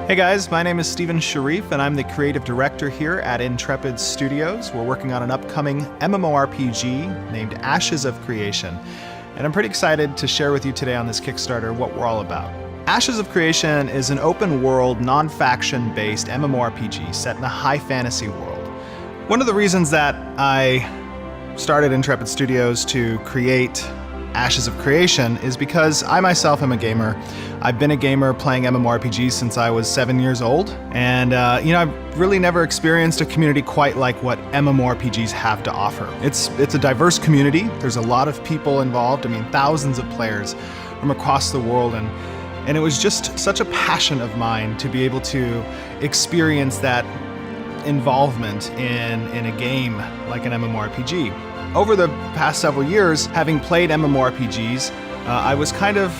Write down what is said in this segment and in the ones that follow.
Hey guys, my name is Steven Sharif and I'm the creative director here at Intrepid Studios. We're working on an upcoming MMORPG named Ashes of Creation. And I'm pretty excited to share with you today on this Kickstarter what we're all about. Ashes of Creation is an open world, non-faction based MMORPG set in a high fantasy world. One of the reasons that I started Intrepid Studios to create Ashes of Creation is because I myself am a gamer. I've been a gamer playing MMORPGs since I was 7 years old, and I've really never experienced a community quite like what MMORPGs have to offer. It's a diverse community. There's a lot of people involved. I mean, thousands of players from across the world, and it was just such a passion of mine to be able to experience that involvement in a game like an MMORPG. Over the past several years, having played MMORPGs, I was kind of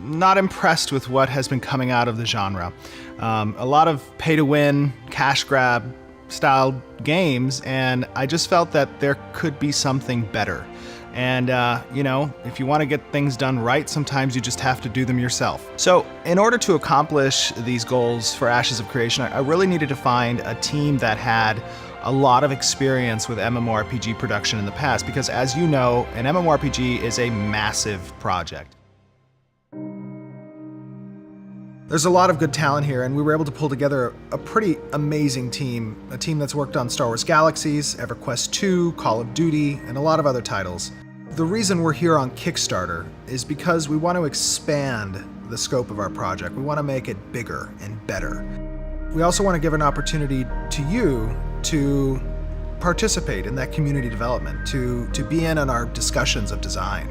not impressed with what has been coming out of the genre. A lot of pay-to-win, cash grab style games, and I just felt that there could be something better. And, if you want to get things done right, sometimes you just have to do them yourself. So in order to accomplish these goals for Ashes of Creation, I really needed to find a team that had a lot of experience with MMORPG production in the past, because as you know, an MMORPG is a massive project. There's a lot of good talent here, and we were able to pull together a pretty amazing team, a team that's worked on Star Wars Galaxies, EverQuest 2, Call of Duty, and a lot of other titles. The reason we're here on Kickstarter is because we want to expand the scope of our project. We want to make it bigger and better. We also want to give an opportunity to you to participate in that community development, to be in on our discussions of design.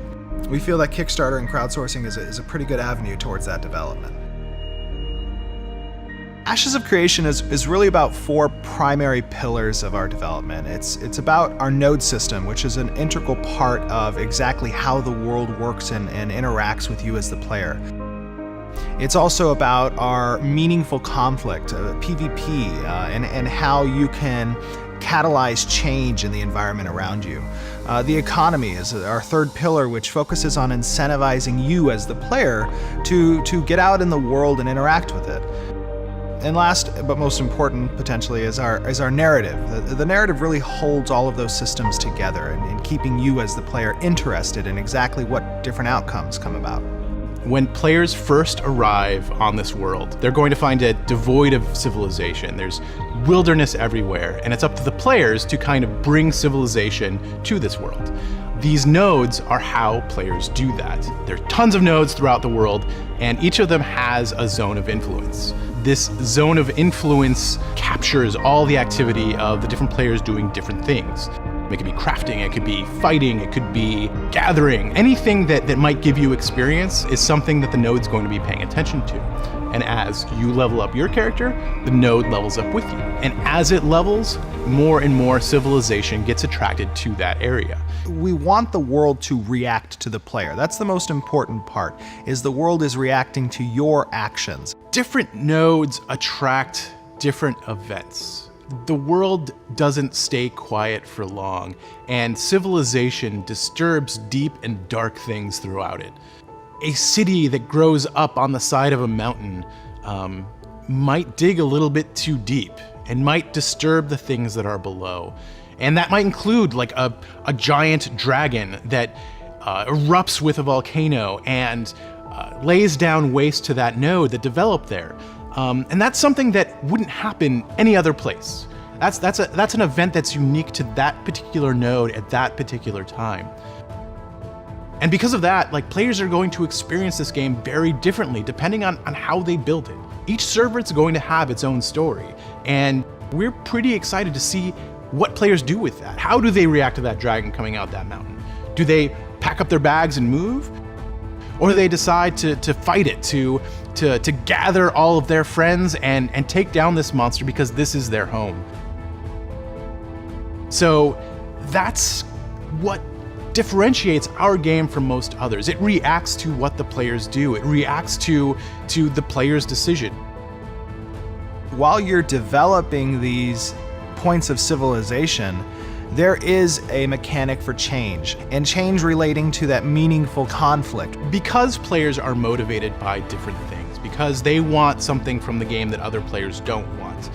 We feel that Kickstarter and crowdsourcing is a pretty good avenue towards that development. Ashes of Creation is really about four primary pillars of our development. It's about our node system, which is an integral part of exactly how the world works and interacts with you as the player. It's also about our meaningful conflict, PvP, and how you can catalyze change in the environment around you. The economy is our third pillar, which focuses on incentivizing you as the player to get out in the world and interact with it. And last, but most important, potentially, is our narrative. The narrative really holds all of those systems together and keeping you as the player interested in exactly what different outcomes come about. When players first arrive on this world, they're going to find it devoid of civilization. There's wilderness everywhere, and it's up to the players to kind of bring civilization to this world. These nodes are how players do that. There are tons of nodes throughout the world, and each of them has a zone of influence. This zone of influence captures all the activity of the different players doing different things. It could be crafting, it could be fighting, it could be gathering. Anything that might give you experience is something that the node's going to be paying attention to. And as you level up your character, the node levels up with you. And as it levels, more and more civilization gets attracted to that area. We want the world to react to the player. That's the most important part, is the world is reacting to your actions. Different nodes attract different events. The world doesn't stay quiet for long, and civilization disturbs deep and dark things throughout it. A city that grows up on the side of a mountain might dig a little bit too deep and might disturb the things that are below. And that might include like a giant dragon that erupts with a volcano and lays down waste to that node that developed there. And that's something that wouldn't happen any other place. That's an event that's unique to that particular node at that particular time. And because of that, players are going to experience this game very differently depending on how they build it. Each server is going to have its own story, and we're pretty excited to see what players do with that. How do they react to that dragon coming out that mountain? Do they pack up their bags and move? Or do they decide to fight it, to gather all of their friends and take down this monster because this is their home? So that's what differentiates our game from most others. It reacts to what the players do. It reacts to the player's decision. While you're developing these points of civilization, there is a mechanic for change, and change relating to that meaningful conflict. Because players are motivated by different things, because they want something from the game that other players don't want.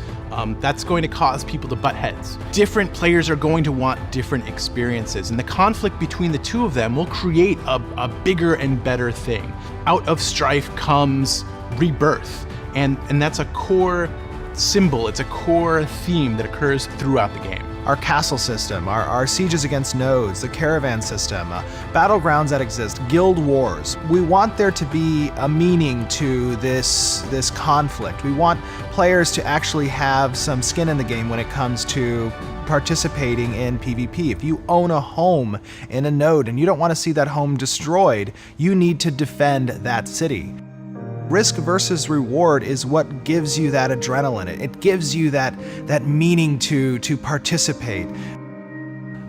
That's going to cause people to butt heads. Different players are going to want different experiences, and the conflict between the two of them will create a bigger and better thing. Out of strife comes rebirth, and that's a core symbol, it's a core theme that occurs throughout the game. Our castle system, our sieges against nodes, the caravan system, battlegrounds that exist, guild wars. We want there to be a meaning to this conflict. We want players to actually have some skin in the game when it comes to participating in PvP. If you own a home in a node and you don't want to see that home destroyed, you need to defend that city. Risk versus reward is what gives you that adrenaline. It gives you that meaning to participate.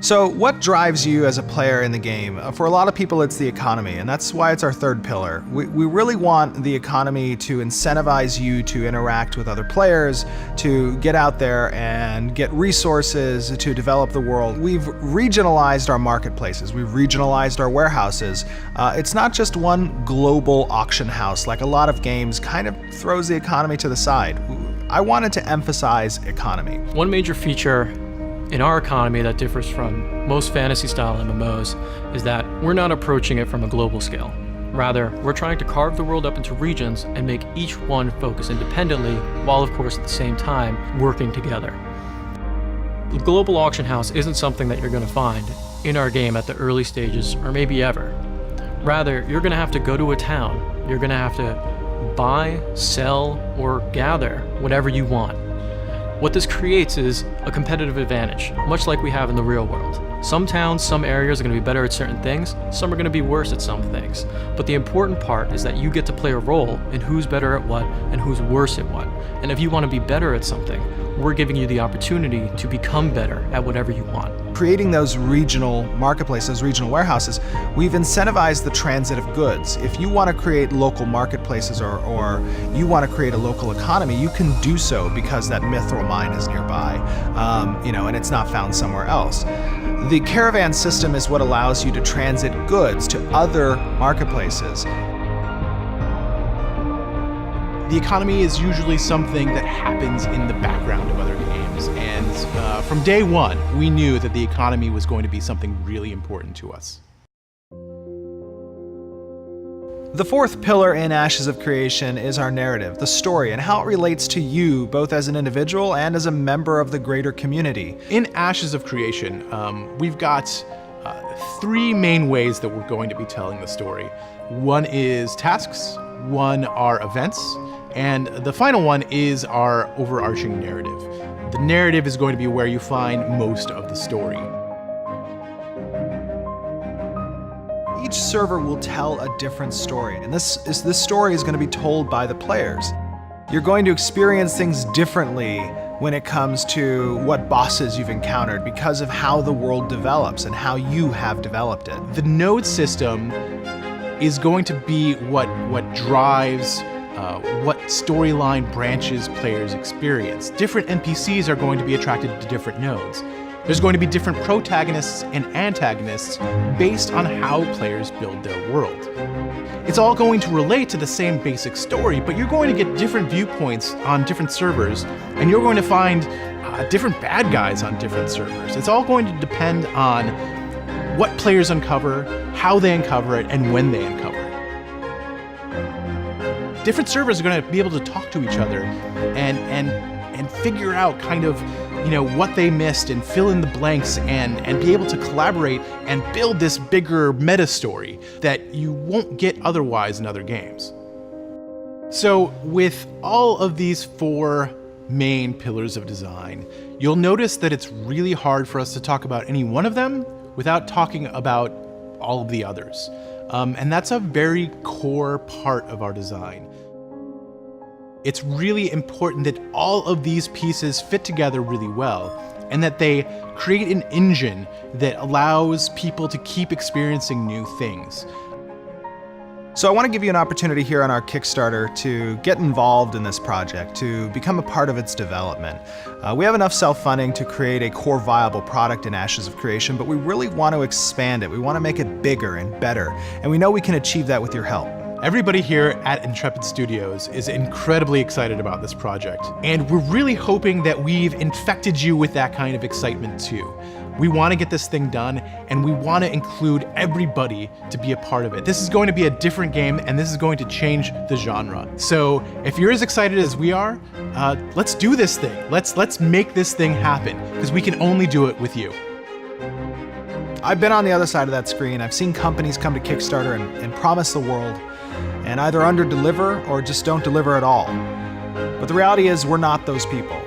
So what drives you as a player in the game? For a lot of people, it's the economy, and that's why it's our third pillar. We really want the economy to incentivize you to interact with other players, to get out there and get resources to develop the world. We've regionalized our marketplaces. We've regionalized our warehouses. It's not just one global auction house like a lot of games kind of throws the economy to the side. I wanted to emphasize economy. One major feature in our economy that differs from most fantasy-style MMOs is that we're not approaching it from a global scale. Rather, we're trying to carve the world up into regions and make each one focus independently, while of course at the same time working together. The global auction house isn't something that you're going to find in our game at the early stages, or maybe ever. Rather, you're going to have to go to a town, you're going to have to buy, sell, or gather whatever you want. What this creates is a competitive advantage, much like we have in the real world. Some towns, some areas are going to be better at certain things, some are going to be worse at some things. But the important part is that you get to play a role in who's better at what and who's worse at what. And if you want to be better at something, we're giving you the opportunity to become better at whatever you want. Creating those regional marketplaces, regional warehouses, we've incentivized the transit of goods. If you want to create local marketplaces or you want to create a local economy, you can do so because that mithril mine is nearby, and it's not found somewhere else. The caravan system is what allows you to transit goods to other marketplaces. The economy is usually something that happens in the background of other games, and from day one, we knew that the economy was going to be something really important to us. The fourth pillar in Ashes of Creation is our narrative, the story, and how it relates to you, both as an individual and as a member of the greater community. In Ashes of Creation, we've got three main ways that we're going to be telling the story. One is tasks, one are events, and the final one is our overarching narrative. The narrative is going to be where you find most of the story. Each server will tell a different story, and this story is going to be told by the players. You're going to experience things differently when it comes to what bosses you've encountered because of how the world develops and how you have developed it. The node system is going to be what drives what storyline branches players experience. Different NPCs are going to be attracted to different nodes. There's going to be different protagonists and antagonists based on how players build their world. It's all going to relate to the same basic story, but you're going to get different viewpoints on different servers, and you're going to find different bad guys on different servers. It's all going to depend on what players uncover, how they uncover it, and when they uncover it. Different servers are going to be able to talk to each other and figure out kind of what they missed and fill in the blanks and be able to collaborate and build this bigger meta story that you won't get otherwise in other games. So with all of these four main pillars of design, you'll notice that it's really hard for us to talk about any one of them without talking about all of the others. And that's a very core part of our design. It's really important that all of these pieces fit together really well and that they create an engine that allows people to keep experiencing new things. So I want to give you an opportunity here on our Kickstarter to get involved in this project, to become a part of its development. We have enough self-funding to create a core viable product in Ashes of Creation, but we really want to expand it. We want to make it bigger and better, and we know we can achieve that with your help. Everybody here at Intrepid Studios is incredibly excited about this project, and we're really hoping that we've infected you with that kind of excitement too. We want to get this thing done, and we want to include everybody to be a part of it. This is going to be a different game, and this is going to change the genre. So if you're as excited as we are, let's do this thing. Let's make this thing happen, because we can only do it with you. I've been on the other side of that screen. I've seen companies come to Kickstarter and promise the world, and either under-deliver or just don't deliver at all. But the reality is we're not those people.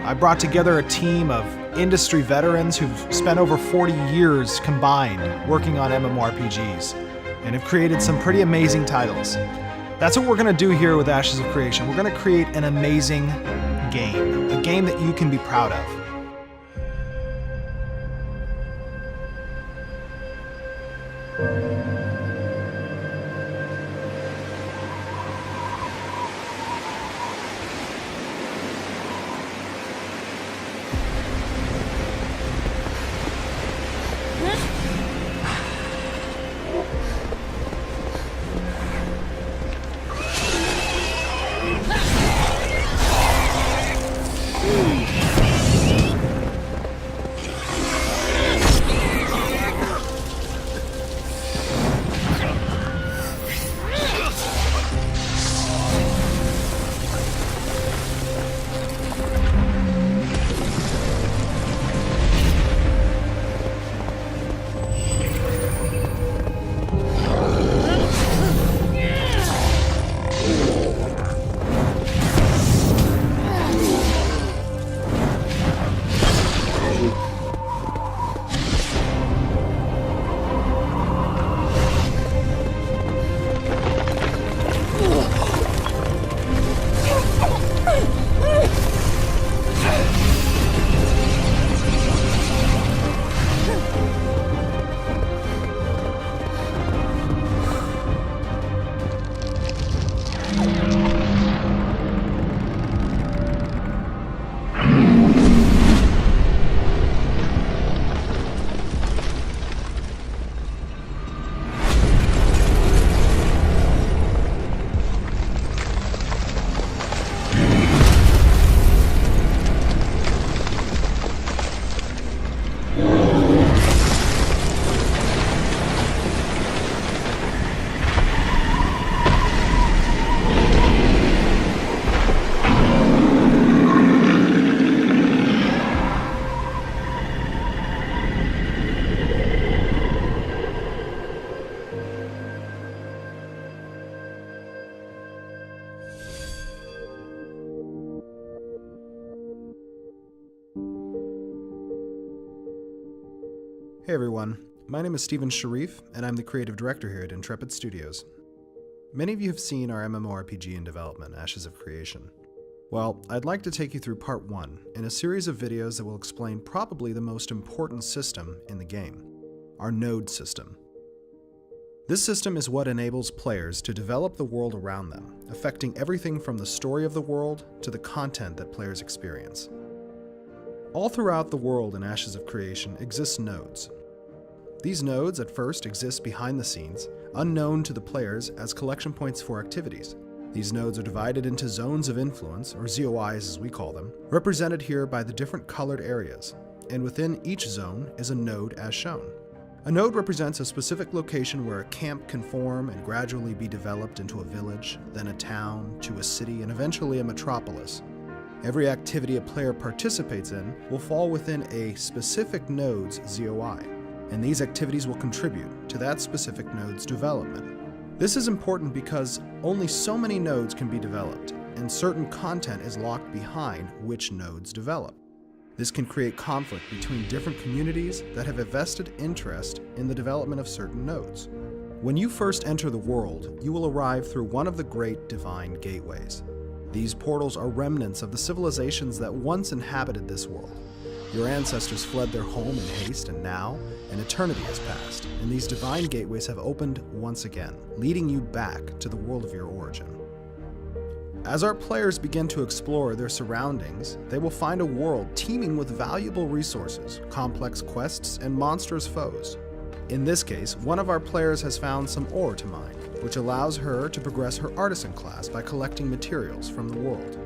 I brought together a team of industry veterans who've spent over 40 years combined working on MMORPGs and have created some pretty amazing titles. That's what we're going to do here with Ashes of Creation. We're going to create an amazing game, a game that you can be proud of. Hey everyone, my name is Stephen Sharif, and I'm the creative director here at Intrepid Studios. Many of you have seen our MMORPG in development, Ashes of Creation. Well, I'd like to take you through part 1 in a series of videos that will explain probably the most important system in the game, our node system. This system is what enables players to develop the world around them, affecting everything from the story of the world to the content that players experience. All throughout the world in Ashes of Creation exist nodes. These nodes at first exist behind the scenes, unknown to the players as collection points for activities. These nodes are divided into zones of influence, or ZOIs as we call them, represented here by the different colored areas, and within each zone is a node as shown. A node represents a specific location where a camp can form and gradually be developed into a village, then a town, to a city, and eventually a metropolis. Every activity a player participates in will fall within a specific node's ZOI, and these activities will contribute to that specific node's development. This is important because only so many nodes can be developed, and certain content is locked behind which nodes develop. This can create conflict between different communities that have a vested interest in the development of certain nodes. When you first enter the world, you will arrive through one of the great divine gateways. These portals are remnants of the civilizations that once inhabited this world. Your ancestors fled their home in haste, and now an eternity has passed, and these divine gateways have opened once again, leading you back to the world of your origin. As our players begin to explore their surroundings, they will find a world teeming with valuable resources, complex quests, and monstrous foes. In this case, one of our players has found some ore to mine, which allows her to progress her artisan class by collecting materials from the world.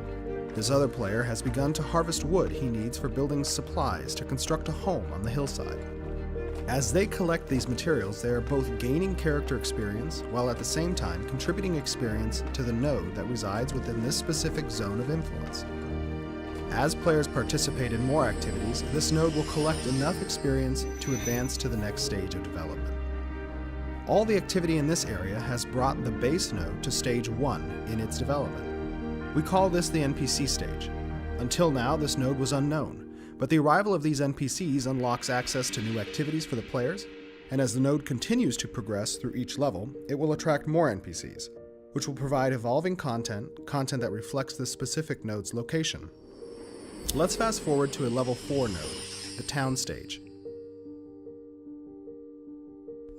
This other player has begun to harvest wood he needs for building supplies to construct a home on the hillside. As they collect these materials, they are both gaining character experience while at the same time contributing experience to the node that resides within this specific zone of influence. As players participate in more activities, this node will collect enough experience to advance to the next stage of development. All the activity in this area has brought the base node to stage 1 in its development. We call this the NPC stage. Until now, this node was unknown. But the arrival of these NPCs unlocks access to new activities for the players, and as the node continues to progress through each level, it will attract more NPCs, which will provide evolving content that reflects this specific node's location. Let's fast forward to a level 4 node, the town stage.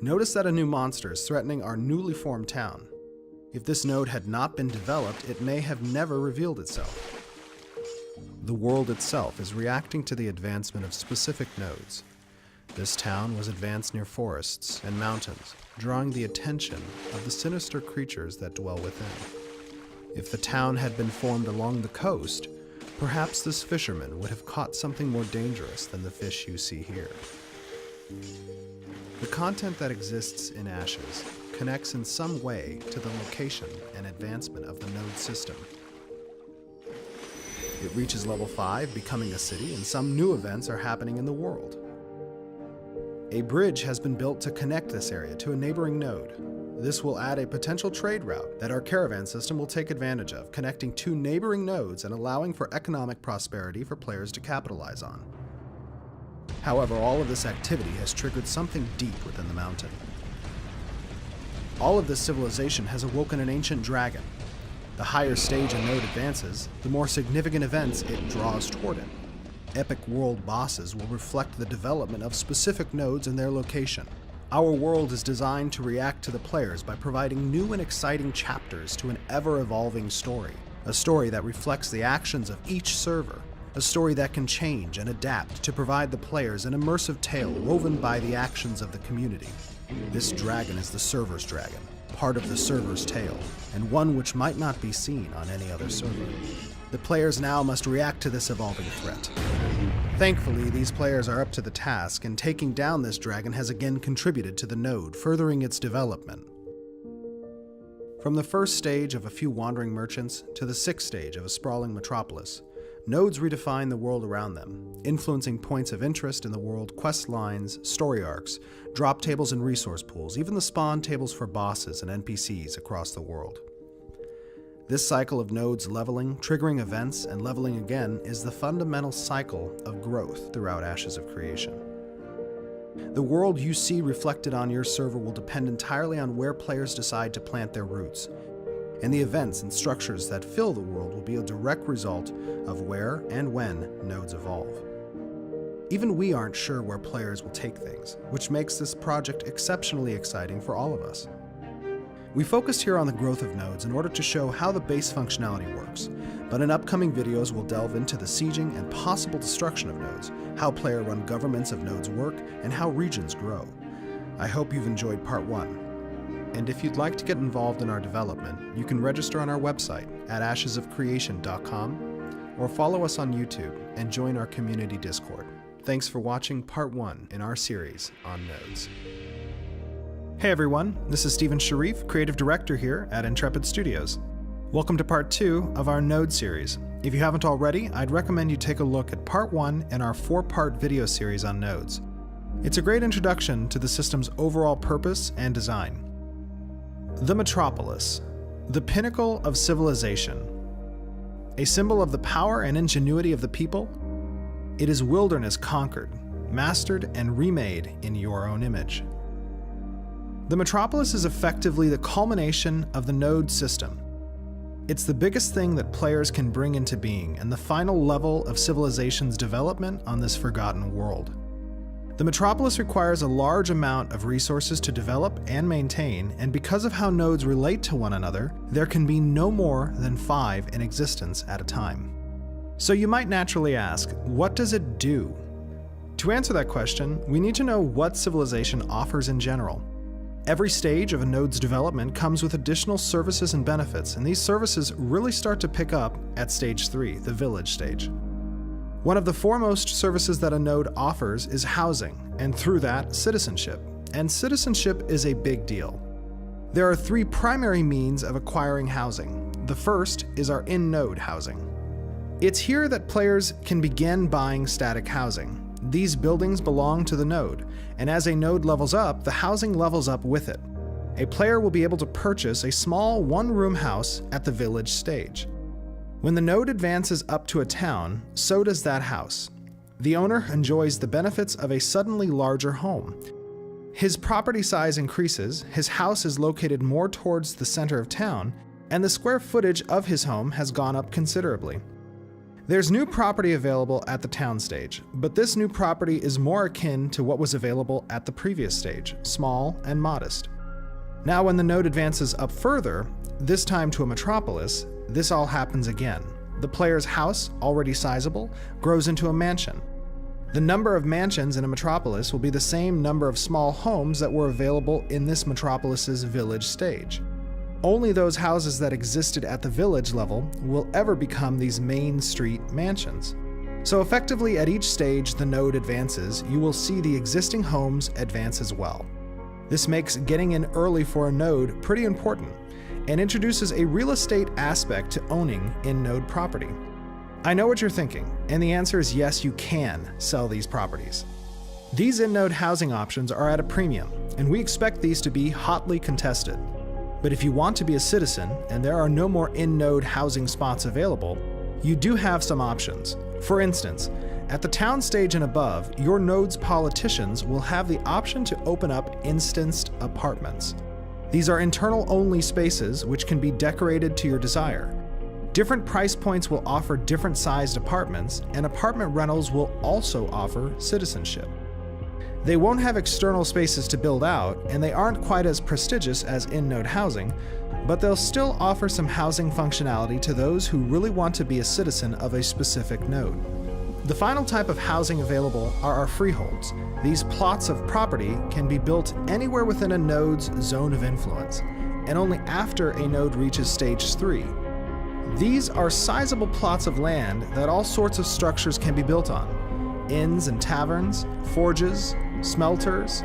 Notice that a new monster is threatening our newly formed town. If this node had not been developed, it may have never revealed itself. The world itself is reacting to the advancement of specific nodes. This town was advanced near forests and mountains, drawing the attention of the sinister creatures that dwell within. If the town had been formed along the coast, perhaps this fisherman would have caught something more dangerous than the fish you see here. The content that exists in Ashes connects in some way to the location and advancement of the node system. It reaches level 5, becoming a city, and some new events are happening in the world. A bridge has been built to connect this area to a neighboring node. This will add a potential trade route that our caravan system will take advantage of, connecting two neighboring nodes and allowing for economic prosperity for players to capitalize on. However, all of this activity has triggered something deep within the mountain. All of this civilization has awoken an ancient dragon. The higher stage a node advances, the more significant events it draws toward it. Epic world bosses will reflect the development of specific nodes and their location. Our world is designed to react to the players by providing new and exciting chapters to an ever-evolving story. A story that reflects the actions of each server. A story that can change and adapt to provide the players an immersive tale woven by the actions of the community. This dragon is the server's dragon, part of the server's tale, and one which might not be seen on any other server. The players now must react to this evolving threat. Thankfully, these players are up to the task, and taking down this dragon has again contributed to the node, furthering its development. From the first stage of a few wandering merchants to the sixth stage of a sprawling metropolis, nodes redefine the world around them, influencing points of interest in the world, quest lines, story arcs, drop tables and resource pools, even the spawn tables for bosses and NPCs across the world. This cycle of nodes leveling, triggering events, and leveling again is the fundamental cycle of growth throughout Ashes of Creation. The world you see reflected on your server will depend entirely on where players decide to plant their roots, and the events and structures that fill the world will be a direct result of where and when nodes evolve. Even we aren't sure where players will take things, which makes this project exceptionally exciting for all of us. We focused here on the growth of nodes in order to show how the base functionality works, but in upcoming videos we'll delve into the sieging and possible destruction of nodes, how player-run governments of nodes work, and how regions grow. I hope you've enjoyed part 1. And if you'd like to get involved in our development, you can register on our website at ashesofcreation.com or follow us on YouTube and join our community Discord. Thanks for watching part 1 in our series on nodes. Hey everyone, this is Stephen Sharif, Creative Director here at Intrepid Studios. Welcome to part 2 of our Node series. If you haven't already, I'd recommend you take a look at part 1 in our 4-part video series on nodes. It's a great introduction to the system's overall purpose and design. The Metropolis, the pinnacle of civilization. A symbol of the power and ingenuity of the people, it is wilderness conquered, mastered, and remade in your own image. The Metropolis is effectively the culmination of the node system. It's the biggest thing that players can bring into being and the final level of civilization's development on this forgotten world. The Metropolis requires a large amount of resources to develop and maintain, and because of how nodes relate to one another, there can be no more than 5 in existence at a time. So you might naturally ask, what does it do? To answer that question, we need to know what civilization offers in general. Every stage of a node's development comes with additional services and benefits, and these services really start to pick up at stage 3, the village stage. One of the foremost services that a node offers is housing, and through that, citizenship. And citizenship is a big deal. There are 3 primary means of acquiring housing. The first is our in-node housing. It's here that players can begin buying static housing. These buildings belong to the node, and as a node levels up, the housing levels up with it. A player will be able to purchase a small one-room house at the village stage. When the node advances up to a town, so does that house. The owner enjoys the benefits of a suddenly larger home. His property size increases, his house is located more towards the center of town, and the square footage of his home has gone up considerably. There's new property available at the town stage, but this new property is more akin to what was available at the previous stage, small and modest. Now when the node advances up further, this time to a metropolis, this all happens again. The player's house, already sizable, grows into a mansion. The number of mansions in a metropolis will be the same number of small homes that were available in this metropolis's village stage. Only those houses that existed at the village level will ever become these main street mansions. So effectively at each stage the node advances, you will see the existing homes advance as well. This makes getting in early for a node pretty important, and introduces a real estate aspect to owning in-node property. I know what you're thinking, and the answer is yes, you can sell these properties. These in-node housing options are at a premium, and we expect these to be hotly contested. But if you want to be a citizen, and there are no more in-node housing spots available, you do have some options. For instance, at the town stage and above, your node's politicians will have the option to open up instanced apartments. These are internal-only spaces which can be decorated to your desire. Different price points will offer different sized apartments, and apartment rentals will also offer citizenship. They won't have external spaces to build out, and they aren't quite as prestigious as in-node housing, but they'll still offer some housing functionality to those who really want to be a citizen of a specific node. The final type of housing available are our freeholds. These plots of property can be built anywhere within a node's zone of influence, and only after a node reaches stage 3. These are sizable plots of land that all sorts of structures can be built on. Inns and taverns, forges, smelters,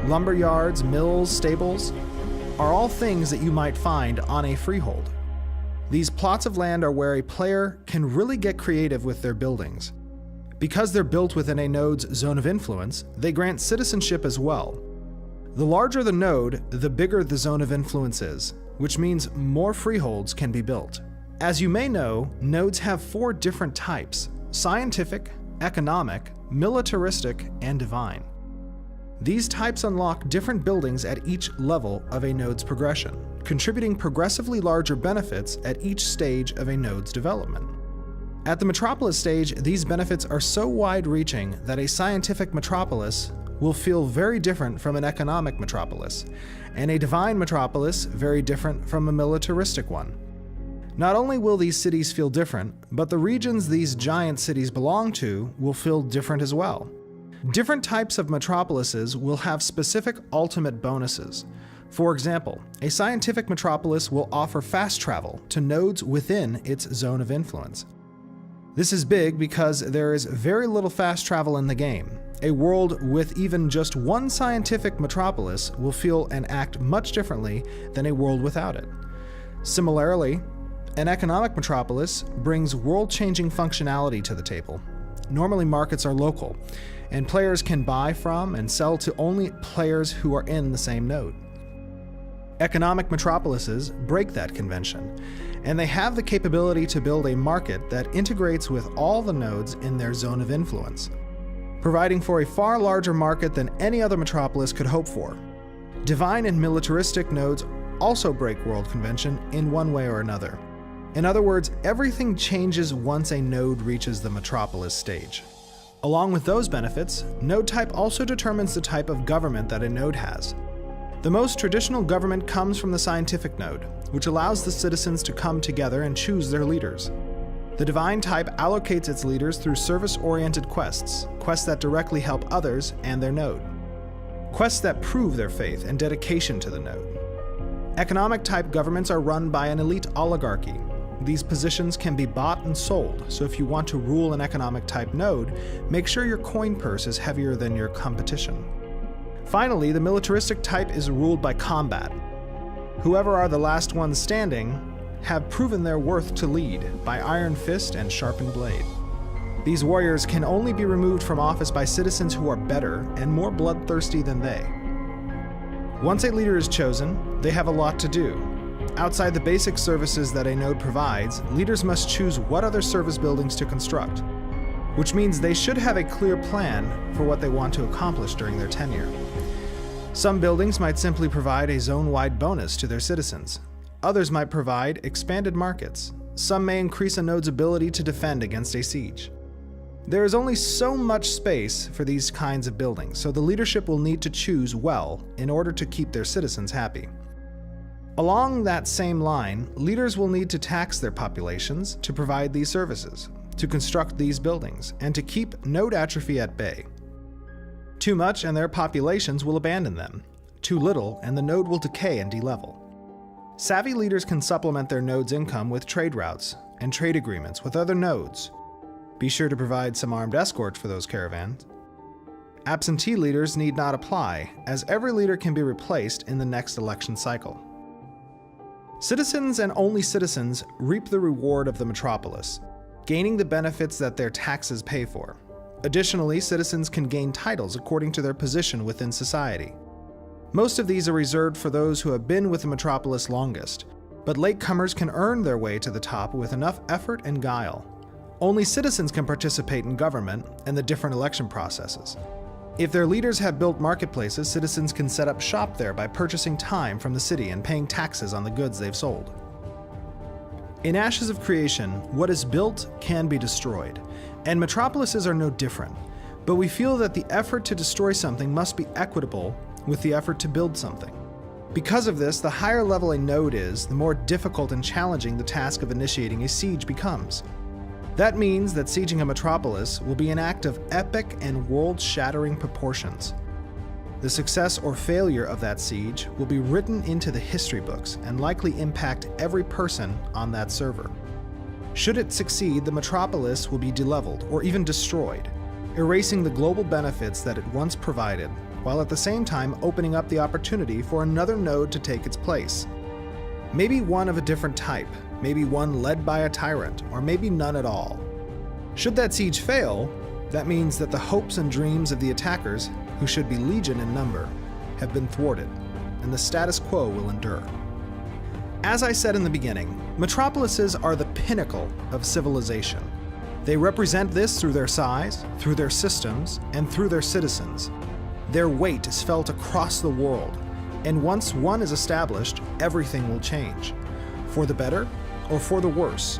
lumber yards, mills, stables, are all things that you might find on a freehold. These plots of land are where a player can really get creative with their buildings. Because they're built within a node's zone of influence, they grant citizenship as well. The larger the node, the bigger the zone of influence is, which means more freeholds can be built. As you may know, nodes have 4 different types: scientific, economic, militaristic, and divine. These types unlock different buildings at each level of a node's progression, contributing progressively larger benefits at each stage of a node's development. At the metropolis stage, these benefits are so wide-reaching that a scientific metropolis will feel very different from an economic metropolis, and a divine metropolis very different from a militaristic one. Not only will these cities feel different, but the regions these giant cities belong to will feel different as well. Different types of metropolises will have specific ultimate bonuses. For example, a scientific metropolis will offer fast travel to nodes within its zone of influence. This is big because there is very little fast travel in the game. A world with even just one scientific metropolis will feel and act much differently than a world without it. Similarly, an economic metropolis brings world-changing functionality to the table. Normally markets are local, and players can buy from and sell to only players who are in the same node. Economic metropolises break that convention, and they have the capability to build a market that integrates with all the nodes in their zone of influence, providing for a far larger market than any other metropolis could hope for. Divine and militaristic nodes also break world convention in one way or another. In other words, everything changes once a node reaches the metropolis stage. Along with those benefits, node type also determines the type of government that a node has. The most traditional government comes from the scientific node, which allows the citizens to come together and choose their leaders. The divine type allocates its leaders through service-oriented quests, quests that directly help others and their node. Quests that prove their faith and dedication to the node. Economic type governments are run by an elite oligarchy. These positions can be bought and sold, so if you want to rule an economic type node, make sure your coin purse is heavier than your competition. Finally, the militaristic type is ruled by combat. Whoever are the last ones standing have proven their worth to lead by iron fist and sharpened blade. These warriors can only be removed from office by citizens who are better and more bloodthirsty than they. Once a leader is chosen, they have a lot to do. Outside the basic services that a node provides, leaders must choose what other service buildings to construct, which means they should have a clear plan for what they want to accomplish during their tenure. Some buildings might simply provide a zone-wide bonus to their citizens. Others might provide expanded markets. Some may increase a node's ability to defend against a siege. There is only so much space for these kinds of buildings, so the leadership will need to choose well in order to keep their citizens happy. Along that same line, leaders will need to tax their populations to provide these services, to construct these buildings, and to keep node atrophy at bay. Too much and their populations will abandon them. Too little and the node will decay and delevel. Savvy leaders can supplement their node's income with trade routes and trade agreements with other nodes. Be sure to provide some armed escorts for those caravans. Absentee leaders need not apply, as every leader can be replaced in the next election cycle. Citizens and only citizens reap the reward of the metropolis, gaining the benefits that their taxes pay for. Additionally, citizens can gain titles according to their position within society. Most of these are reserved for those who have been with the metropolis longest, but latecomers can earn their way to the top with enough effort and guile. Only citizens can participate in government and the different election processes. If their leaders have built marketplaces, citizens can set up shop there by purchasing time from the city and paying taxes on the goods they've sold. In Ashes of Creation, what is built can be destroyed, and metropolises are no different, but we feel that the effort to destroy something must be equitable with the effort to build something. Because of this, the higher level a node is, the more difficult and challenging the task of initiating a siege becomes. That means that sieging a metropolis will be an act of epic and world-shattering proportions. The success or failure of that siege will be written into the history books and likely impact every person on that server. Should it succeed, the metropolis will be deleveled or even destroyed, erasing the global benefits that it once provided, while at the same time opening up the opportunity for another node to take its place. Maybe one of a different type, maybe one led by a tyrant, or maybe none at all. Should that siege fail, that means that the hopes and dreams of the attackers, who should be legion in number, have been thwarted, and the status quo will endure. As I said in the beginning, metropolises are the pinnacle of civilization. They represent this through their size, through their systems, and through their citizens. Their weight is felt across the world, and once one is established, everything will change. For the better or for the worse?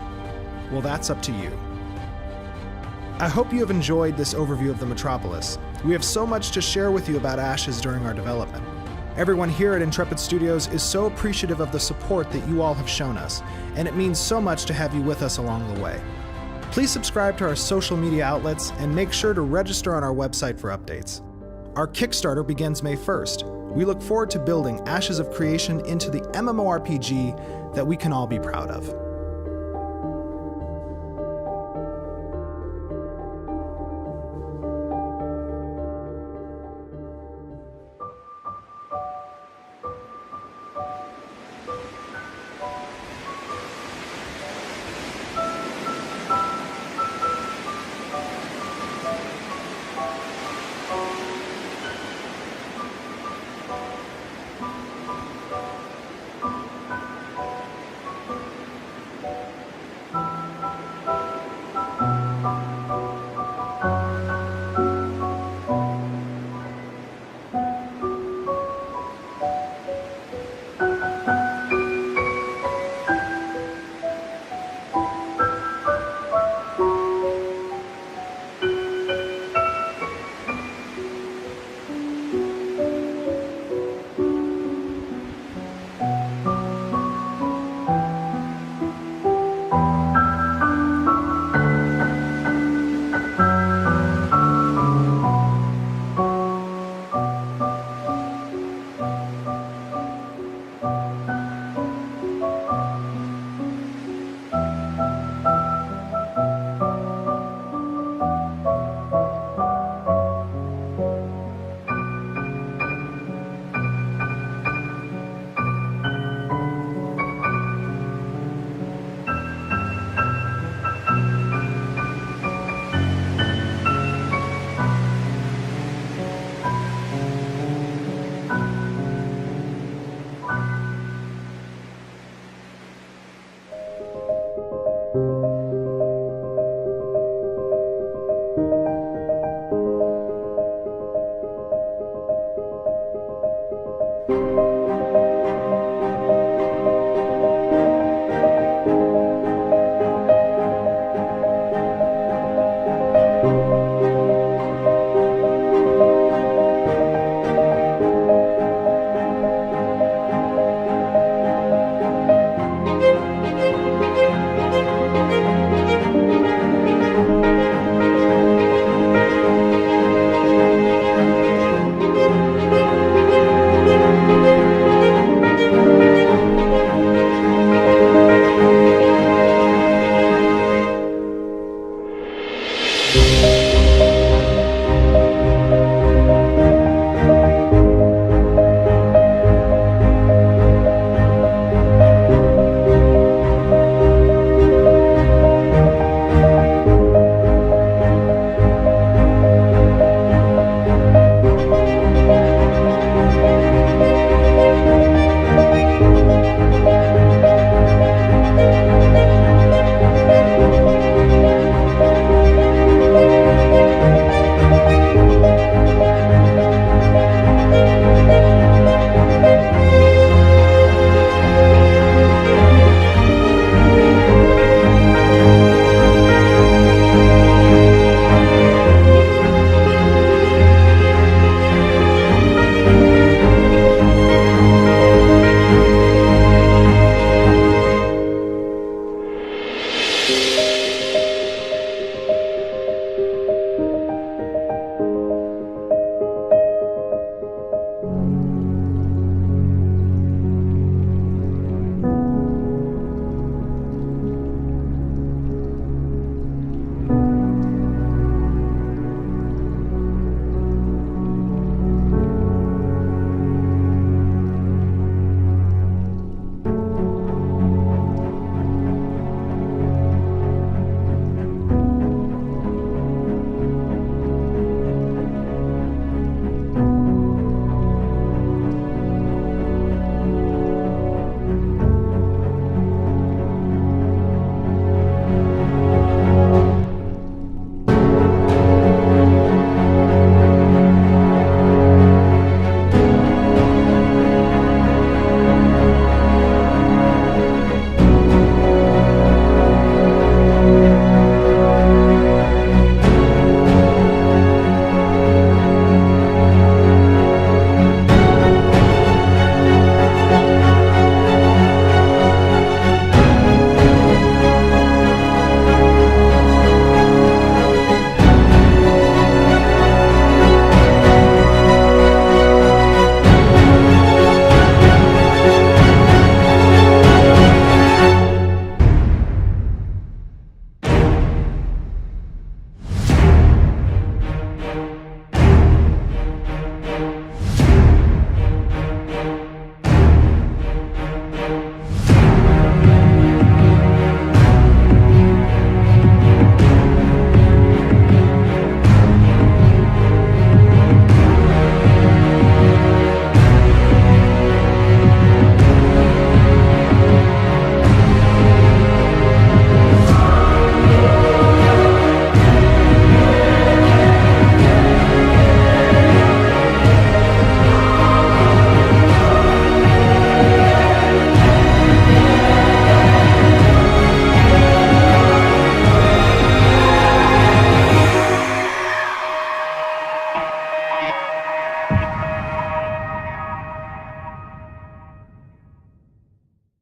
Well, that's up to you. I hope you have enjoyed this overview of the Metropolis. We have so much to share with you about Ashes during our development. Everyone here at Intrepid Studios is so appreciative of the support that you all have shown us, and it means so much to have you with us along the way. Please subscribe to our social media outlets and make sure to register on our website for updates. Our Kickstarter begins May 1st. We look forward to building Ashes of Creation into the MMORPG that we can all be proud of.